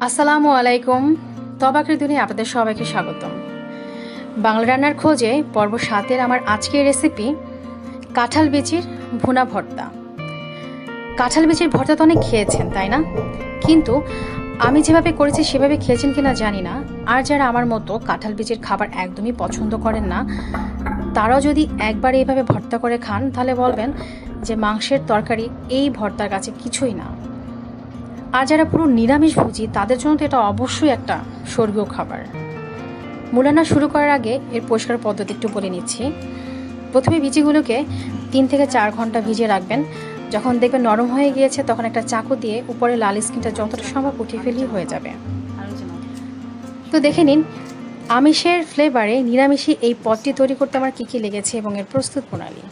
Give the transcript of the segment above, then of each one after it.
আসসালামু আলাইকুম। তবাকের দুনিয়া আপনাদের সবাইকে স্বাগতম। বাংলা রান্নার খোঁজে পর্ব 7-এর আমার আজকের রেসিপি কাঁঠাল বিচির ভুনা ভর্তা। কাঁঠাল বিচির ভর্তা তো অনেক খেয়েছেন, তাই না? কিন্তু আমি যেভাবে করেছি সেভাবে খেয়েছেন কিনা জানি না। আর যারা আমার মতো কাঁঠাল বিচির খাবার একদমই পছন্দ করেন না, তারাও যদি একবার এইভাবে ভর্তা করে খান তাহলে বলবেন যে মাংসের তরকারি এই ভর্তার কাছে কিছুই না। আর যারা পুরো নিরামিষভোজী তাদের জন্য তো এটা অবশ্যই একটা স্বর্গীয় খাবার। মূল রান্না শুরু করার আগে এর পরিষ্কার পদ্ধতি একটু বলে নিচ্ছি। প্রথমে বিচিগুলোকে 3 থেকে 4 ঘন্টা ভিজিয়ে রাখবেন। যখন দেখবেন নরম হয়ে গিয়েছে তখন একটা চাকু দিয়ে উপরে লাল স্কিনটা যতটা সম্ভব উঠিয়ে ফেললেই হয়ে যাবে। তো দেখে নিন আমিষের ফ্লেভারে নিরামিষী এই পদটি তৈরি করতে আমার কী কী লেগেছে এবং এর প্রস্তুত প্রণালী।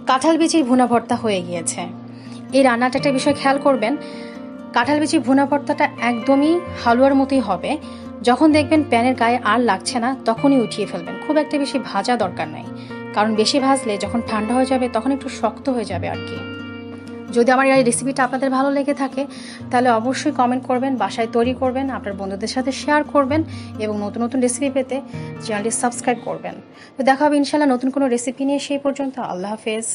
কাঁঠাল বিচির ভুনা ভর্তা হয়ে গিয়েছে। এই রান্নাটা একটা বিষয় খেয়াল করবেন, কাঁঠাল বিচির ভুনা ভর্তাটা একদমই হালুয়ার মতোই হবে। যখন দেখবেন প্যানের গায়ে আর লাগছে না তখনই উঠিয়ে ফেলবেন। খুব একটা বেশি ভাজা দরকার নাই, কারণ বেশি ভাজলে যখন ঠান্ডা হয়ে যাবে তখন একটু শক্ত হয়ে যাবে আর কি। যদি আমার এই রেসিপিটা আপনাদের ভালো লেগে থাকে তাহলে অবশ্যই কমেন্ট করবেন, বাসায় তৈরি করবেন, আপনার বন্ধুদের সাথে শেয়ার করবেন এবং নতুন নতুন রেসিপি পেতে চ্যানেলটি সাবস্ক্রাইব করবেন। তো দেখা হবে ইনশাআল্লাহ নতুন কোনো রেসিপি নিয়ে। সেই পর্যন্ত আল্লাহ হাফেজ।